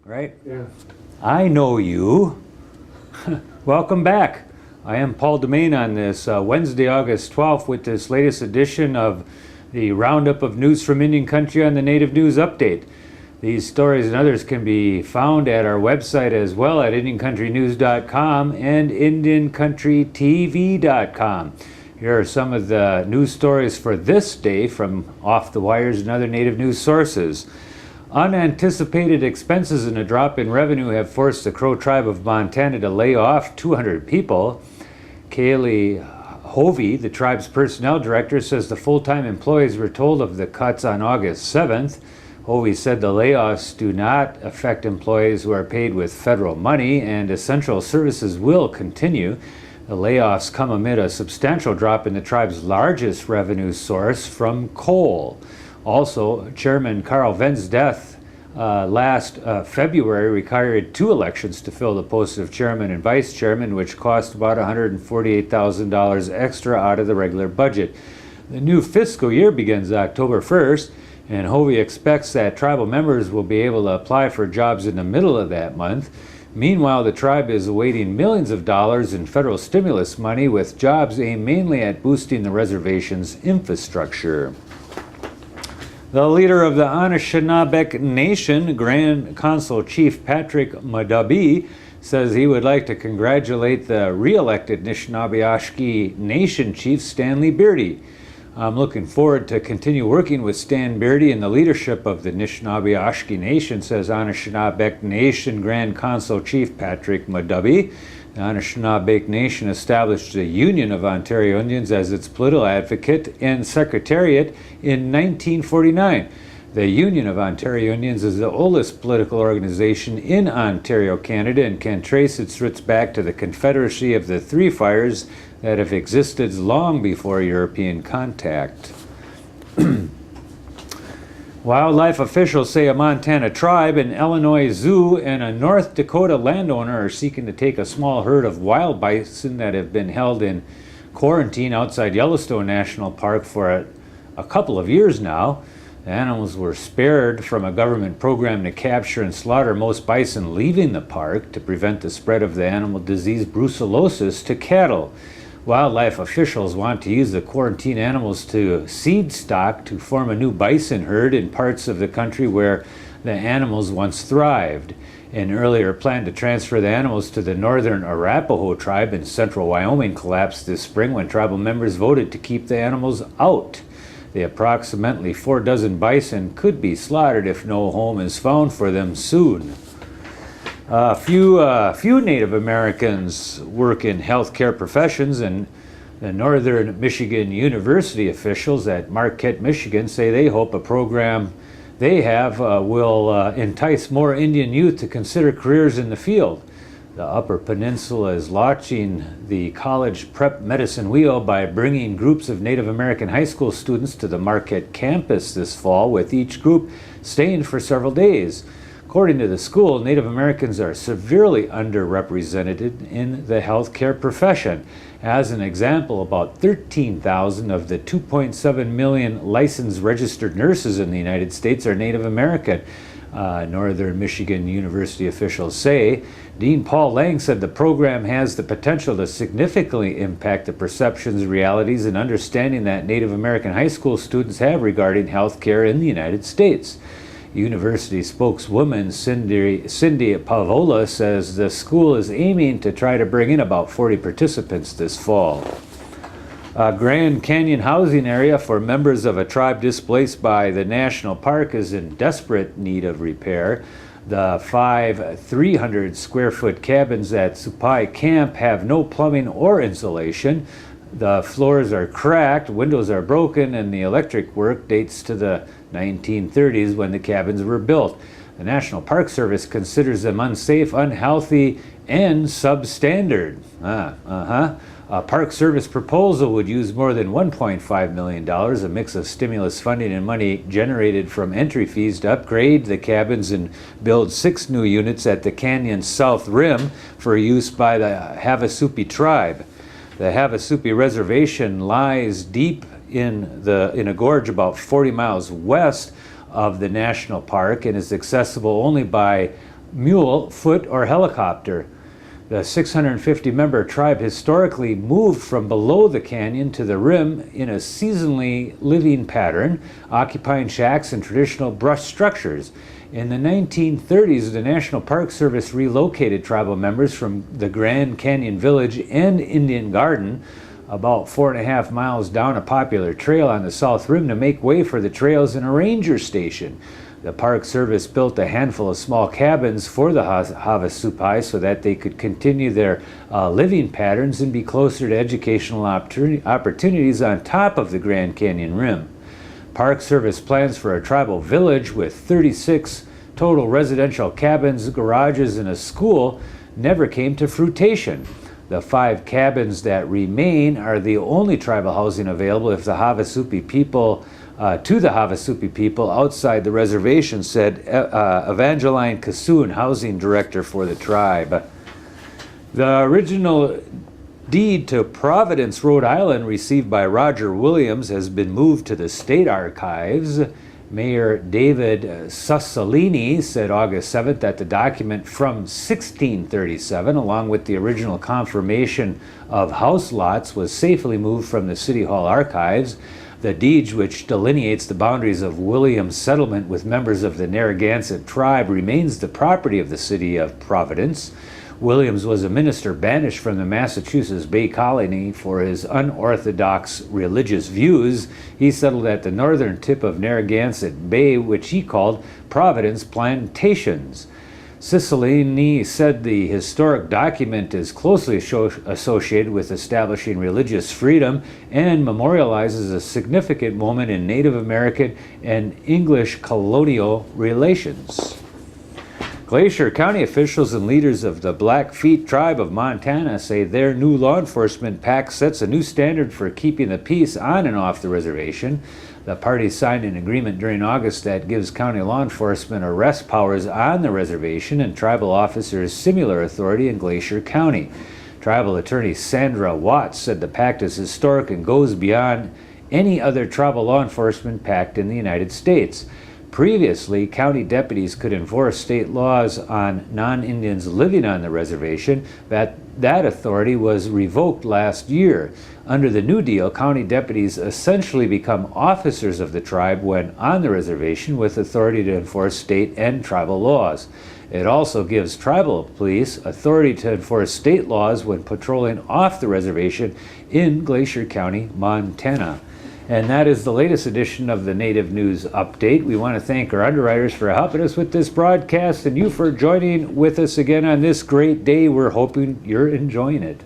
right? Yeah. I know you. Welcome back. I am Paul Demain on this Wednesday, August 12th with this latest edition of the Roundup of News from Indian Country on the Native News Update. These stories and others can be found at our website as well at IndianCountryNews.com and IndianCountryTV.com. Here are some of the news stories for this day from Off the Wires and other Native news sources. Unanticipated expenses and a drop in revenue have forced the Crow Tribe of Montana to lay off 200 people. Kaylee Hovey, the tribe's personnel director, says the full-time employees were told of the cuts on August 7th. Hovey said the layoffs do not affect employees who are paid with federal money and essential services will continue. The layoffs come amid a substantial drop in the tribe's largest revenue source from coal. Also, Chairman Carl Venn's death last February required 2 elections to fill the posts of chairman and vice chairman, which cost about $148,000 extra out of the regular budget. The new fiscal year begins October 1st, and Hovey expects that tribal members will be able to apply for jobs in the middle of that month. Meanwhile, the tribe is awaiting millions of dollars in federal stimulus money, with jobs aimed mainly at boosting the reservation's infrastructure. The leader of the Anishinaabeg Nation, Grand Council Chief Patrick Madabi, says he would like to congratulate the re-elected Anishinaabe Nation Chief Stanley Beardy. I'm looking forward to continue working with Stan Beardy and the leadership of the Anishinaabe Nation, says Anishinaabeg Nation Grand Council Chief Patrick Madabi. The Anishinaabe Nation established the Union of Ontario Indians as its political advocate and secretariat in 1949. The Union of Ontario Indians is the oldest political organization in Ontario, Canada, and can trace its roots back to the Confederacy of the Three Fires that have existed long before European contact. Wildlife officials say a Montana tribe, an Illinois zoo, and a North Dakota landowner are seeking to take a small herd of wild bison that have been held in quarantine outside Yellowstone National Park for a couple of years now. The animals were spared from a government program to capture and slaughter most bison leaving the park to prevent the spread of the animal disease brucellosis to cattle. Wildlife officials want to use the quarantine animals to seed stock to form a new bison herd in parts of the country where the animals once thrived. An earlier plan to transfer the animals to the northern Arapaho tribe in central Wyoming collapsed this spring when tribal members voted to keep the animals out. The approximately 4 dozen bison could be slaughtered if no home is found for them soon. A few Native Americans work in healthcare professions, and the Northern Michigan University officials at Marquette, Michigan say they hope a program they have will entice more Indian youth to consider careers in the field. The Upper Peninsula is launching the college prep medicine wheel by bringing groups of Native American high school students to the Marquette campus this fall, with each group staying for several days. According to the school, Native Americans are severely underrepresented in the healthcare profession. As an example, about 13,000 of the 2.7 million licensed registered nurses in the United States are Native American, Northern Michigan University officials say. Dean Paul Lang said the program has the potential to significantly impact the perceptions, realities, and understanding that Native American high school students have regarding healthcare in the United States. University spokeswoman Cindy Pavola says the school is aiming to try to bring in about 40 participants this fall. A Grand Canyon housing area for members of a tribe displaced by the national park is in desperate need of repair. The 5 300-square-foot cabins at Supai Camp have no plumbing or insulation. The floors are cracked, windows are broken, and the electric work dates to the 1930s when the cabins were built. The National Park Service considers them unsafe, unhealthy, and substandard. A Park Service proposal would use more than $1.5 million, a mix of stimulus funding and money generated from entry fees, to upgrade the cabins and build 6 new units at the canyon's south rim for use by the Havasupai tribe. The Havasupai Reservation lies deep in a gorge about 40 miles west of the national park and is accessible only by mule, foot, or helicopter. The 650-member tribe historically moved from below the canyon to the rim in a seasonally living pattern, occupying shacks and traditional brush structures. In the 1930s, the National Park Service relocated tribal members from the Grand Canyon Village and Indian Garden, about 4.5 miles down a popular trail on the south rim, to make way for the trails and a ranger station. The Park Service built a handful of small cabins for the Havasupai so that they could continue their living patterns and be closer to educational opportunities on top of the Grand Canyon Rim. Park Service plans for a tribal village with 36 total residential cabins, garages, and a school never came to fruition. The 5 cabins that remain are the only tribal housing available if the Havasupai people to the Havasupai people outside the reservation, said Evangeline Kassoon, housing director for the tribe. The original deed to Providence, Rhode Island, received by Roger Williams, has been moved to the state archives. Mayor David Sussolini said August 7th that the document from 1637, along with the original confirmation of house lots, was safely moved from the City Hall archives. The deed, which delineates the boundaries of Williams' settlement with members of the Narragansett tribe, remains the property of the city of Providence. Williams was a minister banished from the Massachusetts Bay Colony for his unorthodox religious views. He settled at the northern tip of Narragansett Bay, which he called Providence Plantations. Cicilline said the historic document is closely associated with establishing religious freedom and memorializes a significant moment in Native American and English colonial relations. Glacier County officials and leaders of the Blackfeet tribe of Montana say their new law enforcement pact sets a new standard for keeping the peace on and off the reservation. The parties signed an agreement during August that gives county law enforcement arrest powers on the reservation and tribal officers similar authority in Glacier County. Tribal attorney Sandra Watts said the pact is historic and goes beyond any other tribal law enforcement pact in the United States. Previously, county deputies could enforce state laws on non-Indians living on the reservation. That authority was revoked last year. Under the new deal, county deputies essentially become officers of the tribe when on the reservation, with authority to enforce state and tribal laws. It also gives tribal police authority to enforce state laws when patrolling off the reservation in Glacier County, Montana. And that is the latest edition of the Native News Update. We want to thank our underwriters for helping us with this broadcast and you for joining with us again on this great day. We're hoping you're enjoying it.